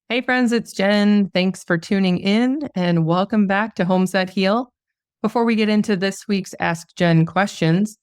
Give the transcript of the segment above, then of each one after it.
Hey friends, it's Jen. Thanks for tuning in and welcome back to Home Set Heal. Before we get into this week's Ask Jen questions,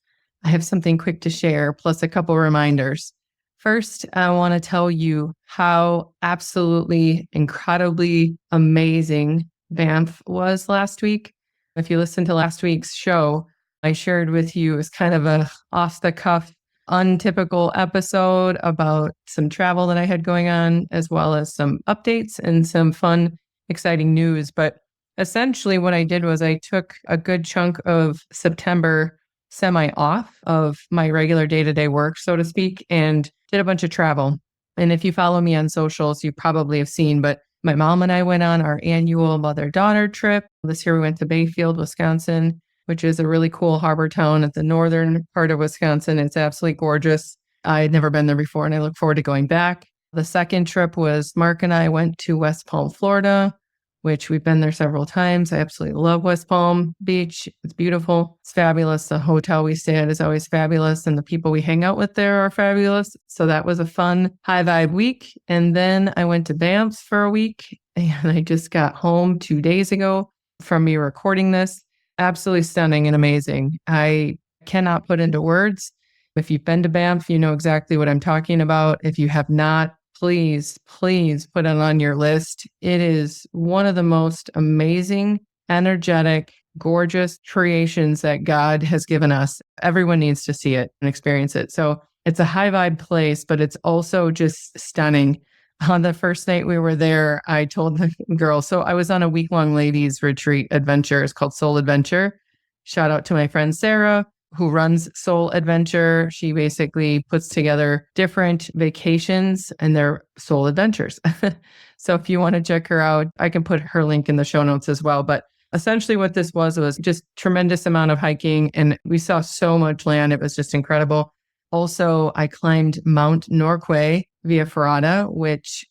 I have something quick to share, plus a couple reminders. First, I want to tell you how absolutely incredibly amazing Banff was last week. If you listened to last week's show, I shared with you as kind of a off the cuff untypical episode about some travel that I had going on, as well as some updates and some fun, exciting news. But essentially, what I did was I took a good chunk of September semi off of my regular day to day work, so to speak, and did a bunch of travel. And if you follow me on socials, you probably have seen, but my mom and I went on our annual mother daughter trip. This year we went to Bayfield, Wisconsin, which is a really cool harbor town at the northern part of Wisconsin. It's absolutely gorgeous. I had never been there before, and I look forward to going back. The second trip was Mark and I went to West Palm, Florida, which we've been there several times. I absolutely love West Palm Beach. It's beautiful. It's fabulous. The hotel we stay at is always fabulous, and the people we hang out with there are fabulous. So that was a fun, high vibe week. And then I went to Banff for a week, and I just got home 2 days ago from me recording this. Absolutely stunning and amazing. I cannot put into words. If you've been to Banff, you know exactly what I'm talking about. If you have not, please put it on your list. It is one of the most amazing, energetic, gorgeous creations that God has given us. Everyone needs to see it and experience it. So it's a high vibe place, but it's also just stunning. On the first night we were there, I told the girls, so I was on a week-long ladies retreat adventure. It's called Soul Adventure. Shout out to my friend Sarah, who runs Soul Adventure. She basically puts together different vacations and their soul adventures. So if you want to check her out, I can put her link in the show notes as well. But essentially what this was just tremendous amount of hiking, and we saw so much land. It was just incredible. Also, I climbed Mount Norquay via Ferrata, which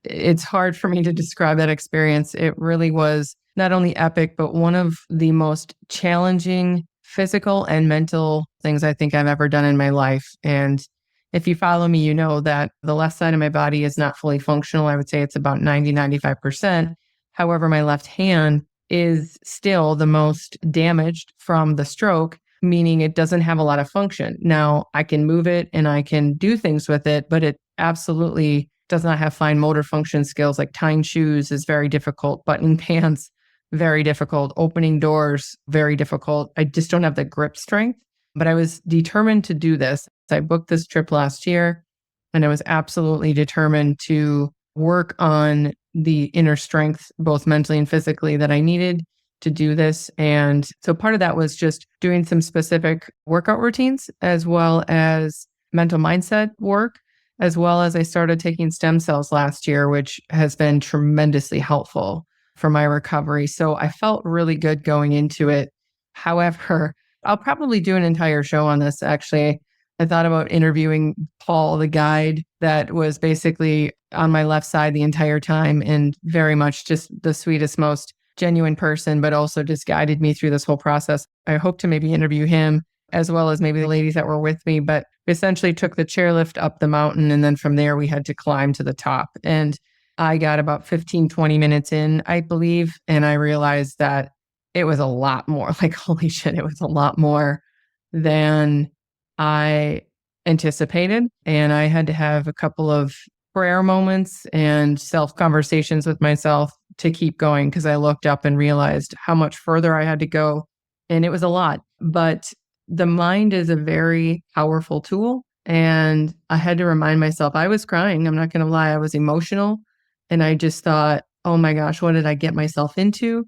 it's hard for me to describe that experience. It really was not only epic, but one of the most challenging physical and mental things I think I've ever done in my life. And if you follow me, you know that the left side of my body is not fully functional. I would say it's about 95%. However, my left hand is still the most damaged from the stroke, meaning it doesn't have a lot of function. Now, I can move it and I can do things with it, but it absolutely does not have fine motor function skills. Like tying shoes is very difficult, buttoning pants, very difficult, opening doors, very difficult. I just don't have the grip strength, but I was determined to do this. I booked this trip last year, and I was absolutely determined to work on the inner strength, both mentally and physically, that I needed to do this. And so part of that was just doing some specific workout routines, as well as mental mindset work, as well as I started taking stem cells last year, which has been tremendously helpful for my recovery. So I felt really good going into it. However, I'll probably do an entire show on this. Actually, I thought about interviewing Paul, the guide that was basically on my left side the entire time, and very much just the sweetest, most genuine person, but also just guided me through this whole process. I hope to maybe interview him, as well as maybe the ladies that were with me, but essentially took the chairlift up the mountain. And then from there, we had to climb to the top. And I got about 15, 20 minutes in, I believe. And I realized that it was a lot more, like, holy shit, it was a lot more than I anticipated. And I had to have a couple of prayer moments and self conversations with myself to keep going, because I looked up and realized how much further I had to go. And it was a lot. But the mind is a very powerful tool. And I had to remind myself, I was crying. I'm not going to lie. I was emotional. And I just thought, oh my gosh, what did I get myself into?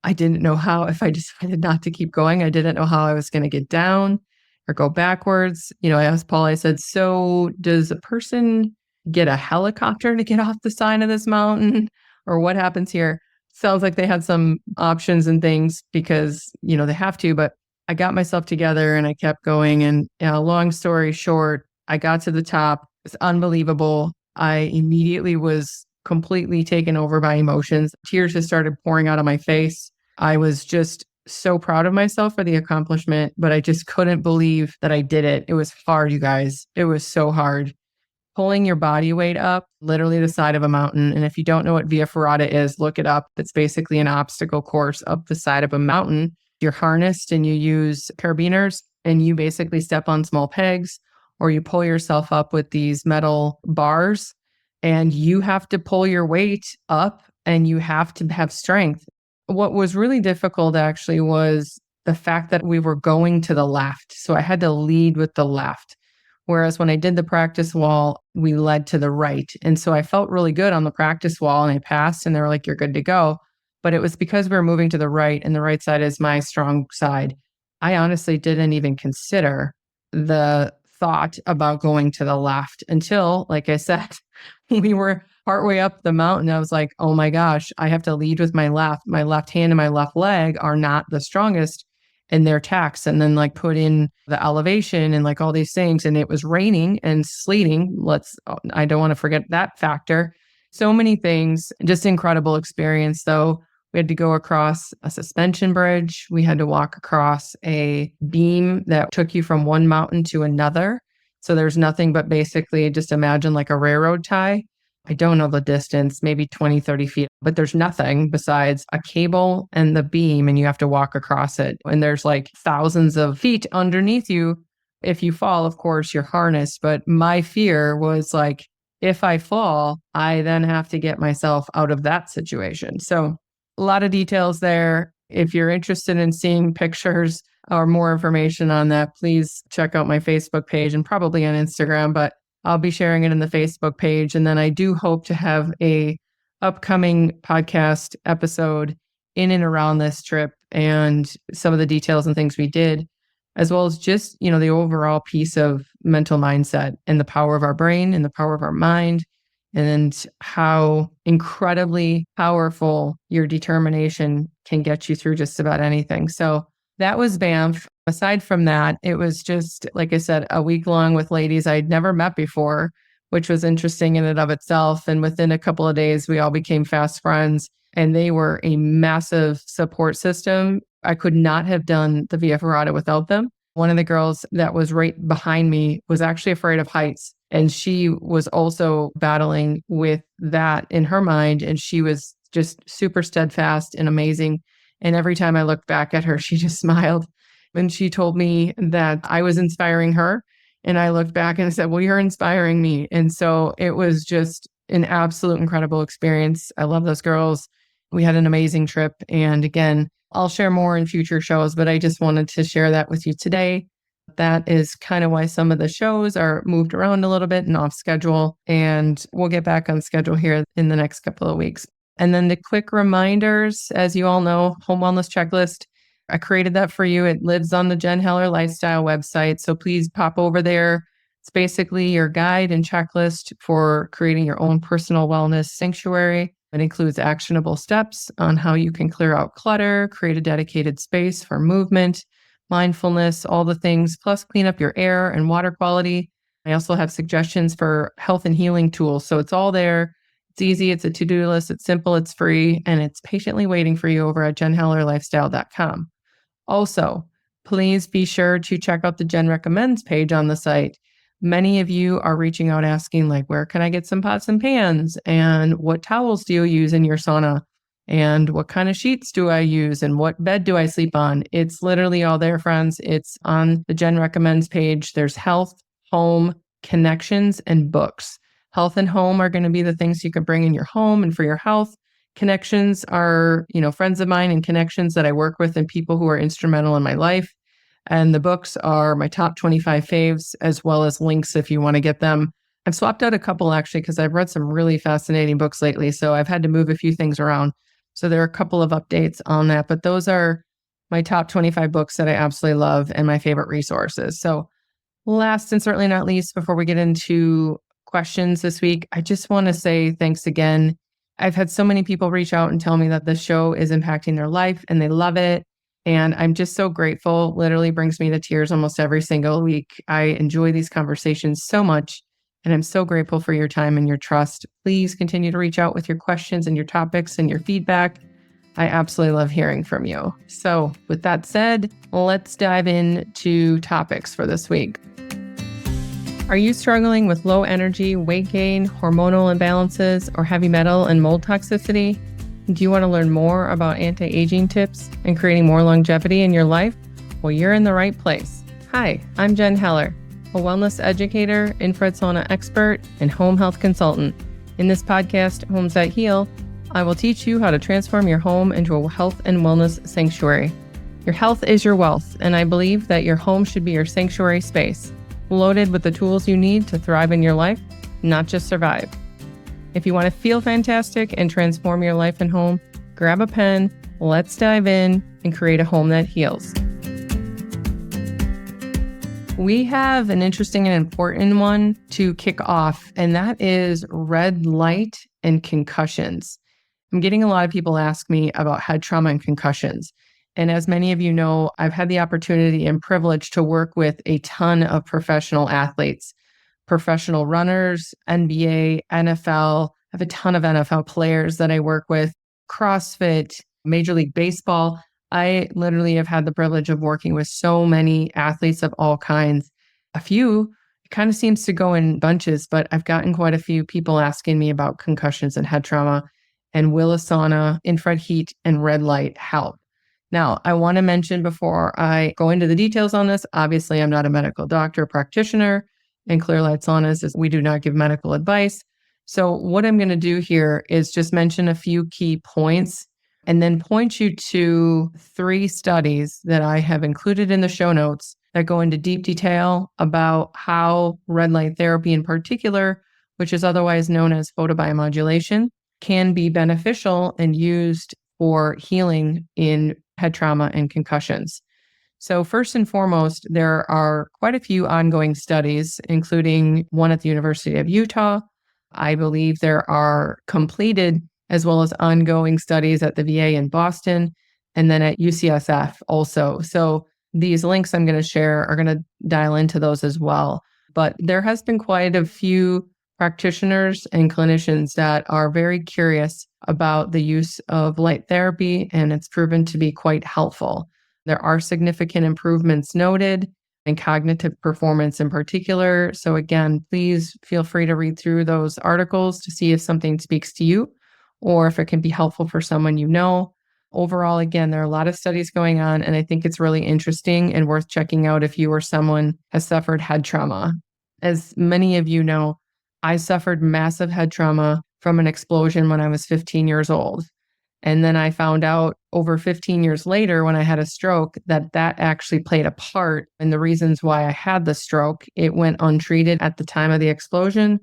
I didn't know how, if I decided not to keep going, I didn't know how I was going to get down or go backwards. You know, I asked Paul, I said, so does a person get a helicopter to get off the side of this mountain? Or what happens here? Sounds like they had some options and things because, you know, they have to, but I got myself together and I kept going. And long story short, I got to the top. It's unbelievable. I immediately was completely taken over by emotions. Tears just started pouring out of my face. I was just so proud of myself for the accomplishment, but I just couldn't believe that I did it. It was hard, you guys. It was so hard. pulling your body weight up, literally the side of a mountain. And if you don't know what via ferrata is, look it up. It's basically an obstacle course up the side of a mountain. You're harnessed and you use carabiners and you basically step on small pegs or you pull yourself up with these metal bars and you have to pull your weight up and you have to have strength. What was really difficult actually was the fact that we were going to the left. So I had to lead with the left. Whereas when I did the practice wall, we led to the right. And so I felt really good on the practice wall and I passed and they were like, you're good to go. But it was because we were moving to the right and the right side is my strong side. I honestly didn't even consider the thought about going to the left until, like I said, we were partway up the mountain. I was like, oh my gosh, I have to lead with my left. My left hand and my left leg are not the strongest in their tax. And then like put in the elevation and like all these things. And it was raining and sleeting. I don't want to forget that factor. So many things, just incredible experience though. We had to go across a suspension bridge. We had to walk across a beam that took you from one mountain to another. So there's nothing but basically just imagine like a railroad tie. I don't know the distance, maybe 20, 30 feet, but there's nothing besides a cable and the beam and you have to walk across it. And there's like thousands of feet underneath you. If you fall, of course, you're harnessed. But my fear was like, if I fall, I then have to get myself out of that situation. So a lot of details there. If you're interested in seeing pictures or more information on that, please check out my Facebook page and probably on Instagram, but I'll be sharing it in the Facebook page. And then I do hope to have a upcoming podcast episode in and around this trip and some of the details and things we did, as well as just, the overall piece of mental mindset and the power of our brain and the power of our mind and how incredibly powerful your determination can get you through just about anything. So that was Banff. Aside from that, it was just, like I said, a week long with ladies I'd never met before, which was interesting in and of itself. And within a couple of days, we all became fast friends and they were a massive support system. I could not have done the Via Ferrata without them. One of the girls that was right behind me was actually afraid of heights. And she was also battling with that in her mind. And she was just super steadfast and amazing. And every time I looked back at her, she just smiled. And she told me that I was inspiring her. And I looked back and I said, well, you're inspiring me. And so it was just an absolute incredible experience. I love those girls. We had an amazing trip. And again, I'll share more in future shows, but I just wanted to share that with you today. That is kind of why some of the shows are moved around a little bit and off schedule. And we'll get back on schedule here in the next couple of weeks. And then the quick reminders, as you all know, home wellness checklist. I created that for you. It lives on the Jen Heller Lifestyle website. So please pop over there. It's basically your guide and checklist for creating your own personal wellness sanctuary. It includes actionable steps on how you can clear out clutter, create a dedicated space for movement, mindfulness, all the things, plus clean up your air and water quality. I also have suggestions for health and healing tools. So it's all there. It's easy. It's a to-do list. It's simple. It's free. And it's patiently waiting for you over at jenhellerlifestyle.com. Also, please be sure to check out the Jen Recommends page on the site. Many of you are reaching out asking, like, where can I get some pots and pans? And what towels do you use in your sauna? And what kind of sheets do I use? And what bed do I sleep on? It's literally all there, friends. It's on the Jen Recommends page. There's health, home, connections, and books. Health and home are going to be the things you can bring in your home and for your health. Connections are, friends of mine and connections that I work with and people who are instrumental in my life. And the books are my top 25 faves, as well as links if you want to get them. I've swapped out a couple actually, because I've read some really fascinating books lately. So I've had to move a few things around. So there are a couple of updates on that, but those are my top 25 books that I absolutely love and my favorite resources. So last and certainly not least, before we get into questions this week, I just want to say thanks again. I've had so many people reach out and tell me that the show is impacting their life and they love it. And I'm just so grateful. Literally brings me to tears almost every single week. I enjoy these conversations so much. And I'm so grateful for your time and your trust. Please continue to reach out with your questions and your topics and your feedback. I absolutely love hearing from you. So with that said, let's dive into topics for this week. Are you struggling with low energy, weight gain, hormonal imbalances, or heavy metal and mold toxicity? Do you want to learn more about anti-aging tips and creating more longevity in your life? Well, you're in the right place. Hi, I'm Jen Heller, a wellness educator, infrared sauna expert, and home health consultant. In this podcast, Homes That Heal, I will teach you how to transform your home into a health and wellness sanctuary. Your health is your wealth, and I believe that your home should be your sanctuary space, loaded with the tools you need to thrive in your life, not just survive. If you want to feel fantastic and transform your life and home, grab a pen, let's dive in and create a home that heals. We have an interesting and important one to kick off, and that is red light and concussions. I'm getting a lot of people ask me about head trauma and concussions. And as many of you know, I've had the opportunity and privilege to work with a ton of professional athletes, professional runners, NBA, NFL. I have a ton of NFL players that I work with, CrossFit, Major League Baseball. I literally have had the privilege of working with so many athletes of all kinds. A few, it kind of seems to go in bunches, but I've gotten quite a few people asking me about concussions and head trauma, and will a sauna, infrared heat, and red light help? Now, I want to mention before I go into the details on this, obviously I'm not a medical doctor or practitioner, and Clearlight Saunas we do not give medical advice. So what I'm going to do here is just mention a few key points and then point you to 3 studies that I have included in the show notes that go into deep detail about how red light therapy in particular, which is otherwise known as photobiomodulation, can be beneficial and used for healing in head trauma and concussions. So first and foremost, there are quite a few ongoing studies, including one at the University of Utah. I believe there are completed as well as ongoing studies at the VA in Boston, and then at UCSF also. So these links I'm going to share are going to dial into those as well. But there has been quite a few practitioners and clinicians that are very curious about the use of light therapy, and it's proven to be quite helpful. There are significant improvements noted in cognitive performance in particular. So again, please feel free to read through those articles to see if something speaks to you or if it can be helpful for someone you know. Overall, again, there are a lot of studies going on, and I think it's really interesting and worth checking out if you or someone has suffered head trauma. As many of you know, I suffered massive head trauma from an explosion when I was 15 years old. And then I found out over 15 years later when I had a stroke that actually played a part in the reasons why I had the stroke. It went untreated at the time of the explosion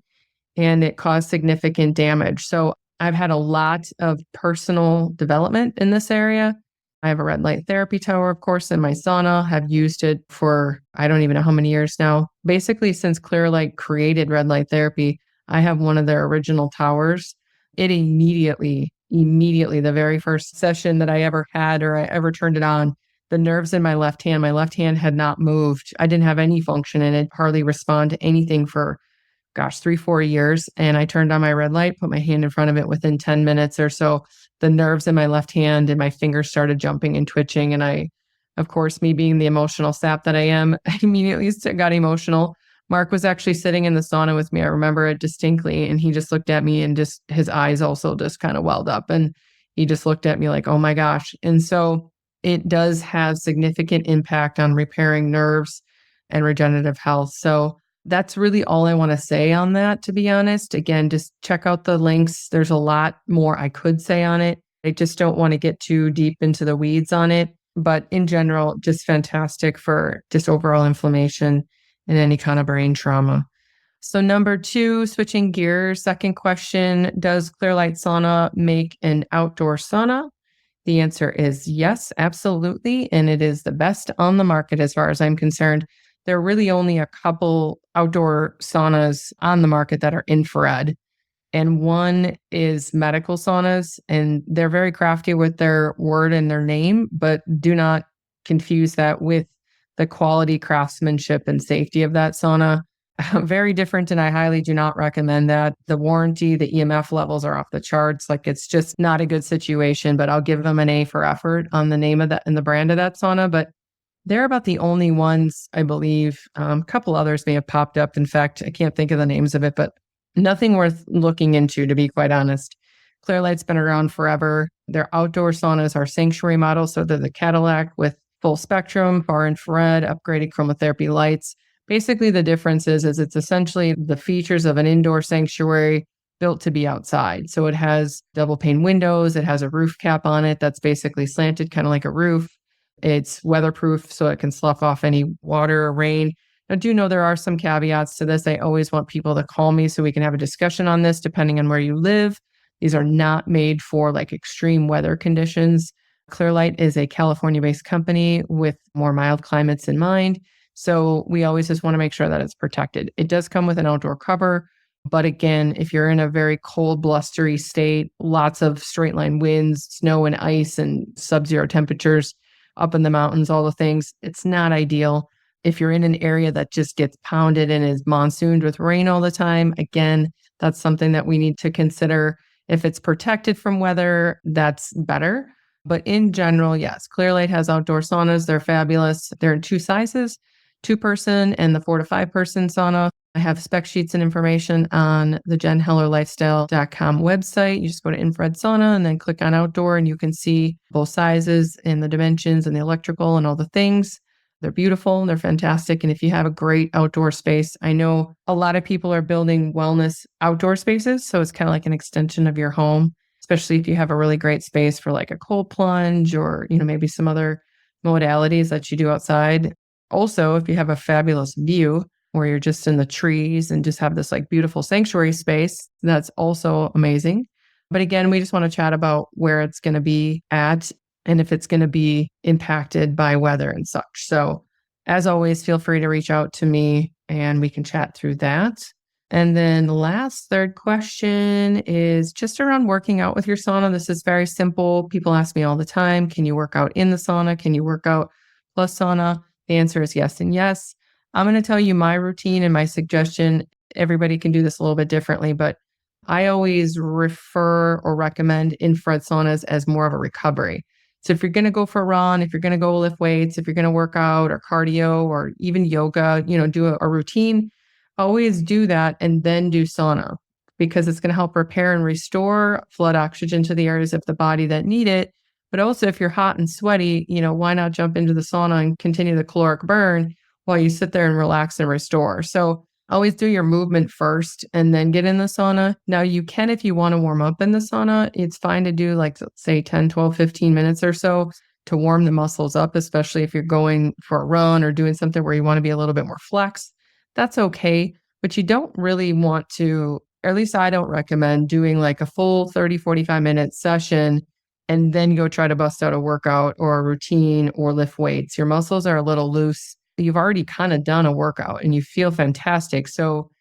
and it caused significant damage. So I've had a lot of personal development in this area. I have a red light therapy tower, of course, in my sauna. Have used it for, I don't even know how many years now. Basically, since Clearlight created red light therapy, I have one of their original towers. It immediately, the very first session that I ever had or I ever turned it on, the nerves in my left hand had not moved. I didn't have any function in it, hardly respond to anything for 3-4 years. And I turned on my red light, put my hand in front of it within 10 minutes or so. The nerves in my left hand and my fingers started jumping and twitching. And I, of course, me being the emotional sap that I am, I immediately got emotional. Mark was actually sitting in the sauna with me. I remember it distinctly. And he just looked at me and just his eyes also just kind of welled up. And he just looked at me like, oh my gosh. And so it does have significant impact on repairing nerves and regenerative health. So that's really all I want to say on that, to be honest. Again, just check out the links. There's a lot more I could say on it. I just don't want to get too deep into the weeds on it. But in general, just fantastic for just overall inflammation and any kind of brain trauma. So number 2, switching gears, second question, does Clearlight Sauna make an outdoor sauna? The answer is yes, absolutely. And it is the best on the market as far as I'm concerned. There are really only a couple outdoor saunas on the market that are infrared. And one is medical saunas, and they're very crafty with their word and their name, but do not confuse that with the quality, craftsmanship, and safety of that sauna. Very different, and I highly do not recommend that. The warranty, the EMF levels are off the charts. Like, it's just not a good situation, but I'll give them an A for effort on the name of that and the brand of that sauna. But They're about the only ones, I believe. A couple others may have popped up. In fact, I can't think of the names of it, but nothing worth looking into, to be quite honest. Clearlight's been around forever. Their outdoor saunas are sanctuary models. So they're the Cadillac with full spectrum, far infrared, upgraded chromotherapy lights. Basically, the difference is it's essentially the features of an indoor sanctuary built to be outside. So it has double pane windows. It has a roof cap on it that's basically slanted, kind of like a roof. It's weatherproof, so it can slough off any water or rain. I do know there are some caveats to this. I always want people to call me so we can have a discussion on this, depending on where you live. These are not made for like extreme weather conditions. Clearlight is a California-based company with more mild climates in mind. So we always just want to make sure that it's protected. It does come with an outdoor cover. But again, if you're in a very cold, blustery state, lots of straight line winds, snow and ice and sub-zero temperatures up in the mountains, all the things, it's not ideal. If you're in an area that just gets pounded and is monsooned with rain all the time, again, that's something that we need to consider. If it's protected from weather, that's better. But in general, yes, Clearlight has outdoor saunas. They're fabulous. They're in two sizes, 2-person and the 4 to 5-person sauna. I have spec sheets and information on the jenhellerlifestyle.com website. You just go to infrared sauna and then click on outdoor, and you can see both sizes and the dimensions and the electrical and all the things. They're beautiful and they're fantastic. And if you have a great outdoor space, I know a lot of people are building wellness outdoor spaces. So it's kind of like an extension of your home, especially if you have a really great space for like a cold plunge or, maybe some other modalities that you do outside. Also, if you have a fabulous view where you're just in the trees and just have this like beautiful sanctuary space, that's also amazing. But again, we just want to chat about where it's going to be at and if it's going to be impacted by weather and such. So as always, feel free to reach out to me and we can chat through that. And then the last third question is just around working out with your sauna. This is very simple. People ask me all the time, can you work out in the sauna? Can you work out plus sauna? The answer is yes and yes. I'm going to tell you my routine and my suggestion. Everybody can do this a little bit differently, but I always refer or recommend infrared saunas as more of a recovery. So if you're going to go for a run, if you're going to go lift weights, if you're going to work out or cardio or even yoga, do a routine, always do that and then do sauna because it's going to help repair and restore, flood oxygen to the areas of the body that need it. But also if you're hot and sweaty, why not jump into the sauna and continue the caloric burn while you sit there and relax and restore? So always do your movement first and then get in the sauna. Now you can, if you want to warm up in the sauna, it's fine to do like, say 10, 12, 15 minutes or so to warm the muscles up, especially if you're going for a run or doing something where you want to be a little bit more flex. That's okay. But you don't really want to, or at least I don't recommend doing like a full 30, 45 minute session and then go try to bust out a workout or a routine or lift weights. Your muscles are a little loose. You've already kind of done a workout and you feel fantastic. So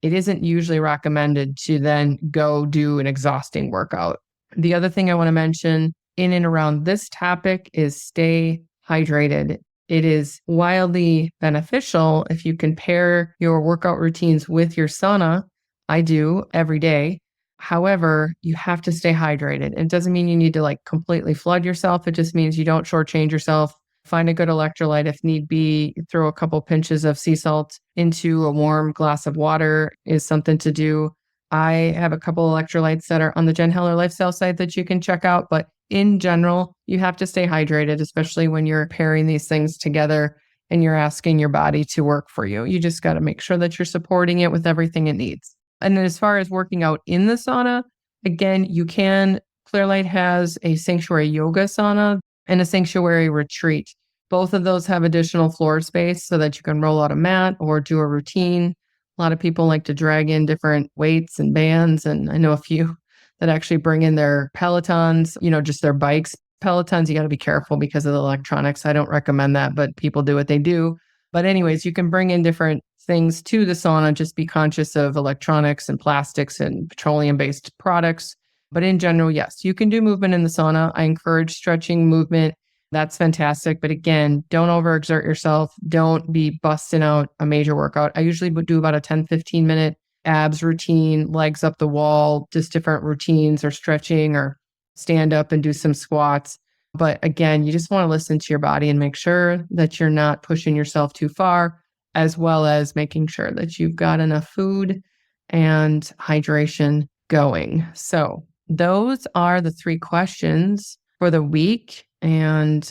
it isn't usually recommended to then go do an exhausting workout. The other thing I want to mention in and around this topic is stay hydrated. It is wildly beneficial if you can pair your workout routines with your sauna. I do every day. However, you have to stay hydrated. It doesn't mean you need to like completely flood yourself. It just means you don't shortchange yourself. Find a good electrolyte if need be. Throw a couple pinches of sea salt into a warm glass of water is something to do. I have a couple electrolytes that are on the Jen Heller Lifestyle site that you can check out. But in general, you have to stay hydrated, especially when you're pairing these things together and you're asking your body to work for you. You just got to make sure that you're supporting it with everything it needs. And then as far as working out in the sauna, again, you can. Clearlight has a sanctuary yoga sauna and a sanctuary retreat. Both of those have additional floor space so that you can roll out a mat or do a routine. A lot of people like to drag in different weights and bands. And I know a few that actually bring in their Pelotons, just their bikes. Pelotons, you got to be careful because of the electronics. I don't recommend that, but people do what they do. But anyways, you can bring in different things to the sauna. Just be conscious of electronics and plastics and petroleum-based products. But in general, yes, you can do movement in the sauna. I encourage stretching movement. That's fantastic. But again, don't overexert yourself. Don't be busting out a major workout. I usually would do about a 10, 15 minute abs routine, legs up the wall, just different routines or stretching or stand up and do some squats. But again, you just want to listen to your body and make sure that you're not pushing yourself too far, as well as making sure that you've got enough food and hydration going. So those are the 3 questions for the week. And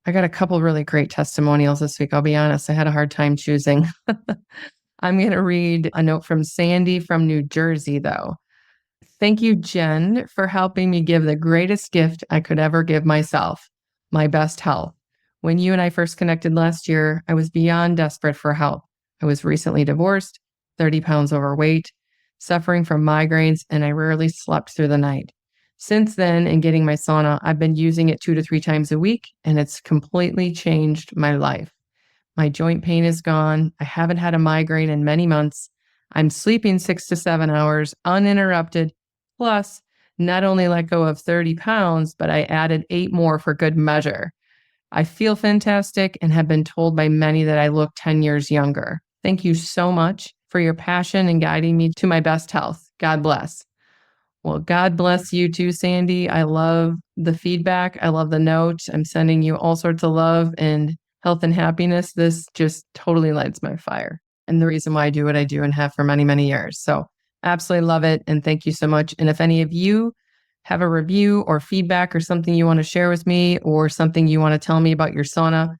I got a couple really great testimonials this week. I'll be honest, I had a hard time choosing. I'm going to read a note from Sandy from New Jersey, though. Thank you, Jen, for helping me give the greatest gift I could ever give myself, my best health. When you and I first connected last year, I was beyond desperate for help. I was recently divorced, 30 pounds overweight, suffering from migraines, and I rarely slept through the night. Since then, in getting my sauna, I've been using it 2 to 3 times a week, and it's completely changed my life. My joint pain is gone. I haven't had a migraine in many months. I'm sleeping 6 to 7 hours uninterrupted. Plus, not only let go of 30 pounds, but I added 8 more for good measure. I feel fantastic and have been told by many that I look 10 years younger. Thank you so much for your passion and guiding me to my best health. God bless. Well, God bless you too, Sandy. I love the feedback. I love the note. I'm sending you all sorts of love and health and happiness. This just totally lights my fire. And the reason why I do what I do and have for many, many years. So absolutely love it. And thank you so much. And if any of you have a review or feedback or something you want to share with me or something you want to tell me about your sauna,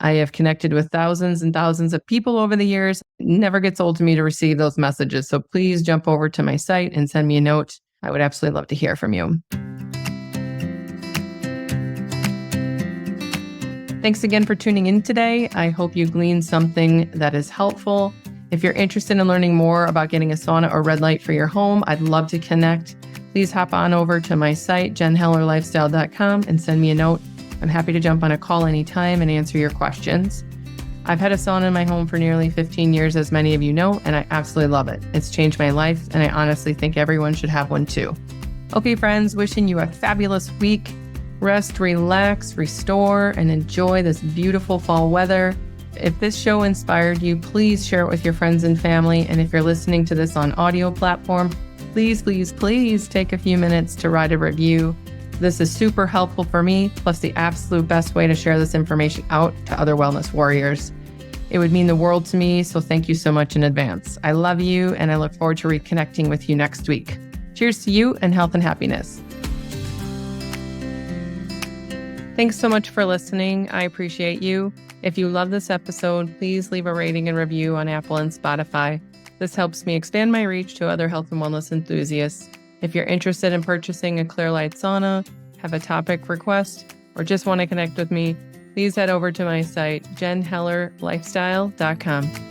I have connected with thousands and thousands of people over the years. It never gets old to me to receive those messages. So please jump over to my site and send me a note. I would absolutely love to hear from you. Thanks again for tuning in today. I hope you gleaned something that is helpful. If you're interested in learning more about getting a sauna or red light for your home, I'd love to connect. Please hop on over to my site, jenhellerlifestyle.com, and send me a note. I'm happy to jump on a call anytime and answer your questions. I've had a sauna in my home for nearly 15 years, as many of you know, and I absolutely love it. It's changed my life, and I honestly think everyone should have one too. Okay, friends, wishing you a fabulous week. Rest, relax, restore, and enjoy this beautiful fall weather. If this show inspired you, please share it with your friends and family. And if you're listening to this on audio platform, please, please, please take a few minutes to write a review. This is super helpful for me, plus the absolute best way to share this information out to other wellness warriors. It would mean the world to me, so thank you so much in advance. I love you, and I look forward to reconnecting with you next week. Cheers to you and health and happiness. Thanks so much for listening. I appreciate you. If you love this episode, please leave a rating and review on Apple and Spotify. This helps me expand my reach to other health and wellness enthusiasts. If you're interested in purchasing a Clearlight sauna, have a topic request, or just want to connect with me, please head over to my site, jenhellerlifestyle.com.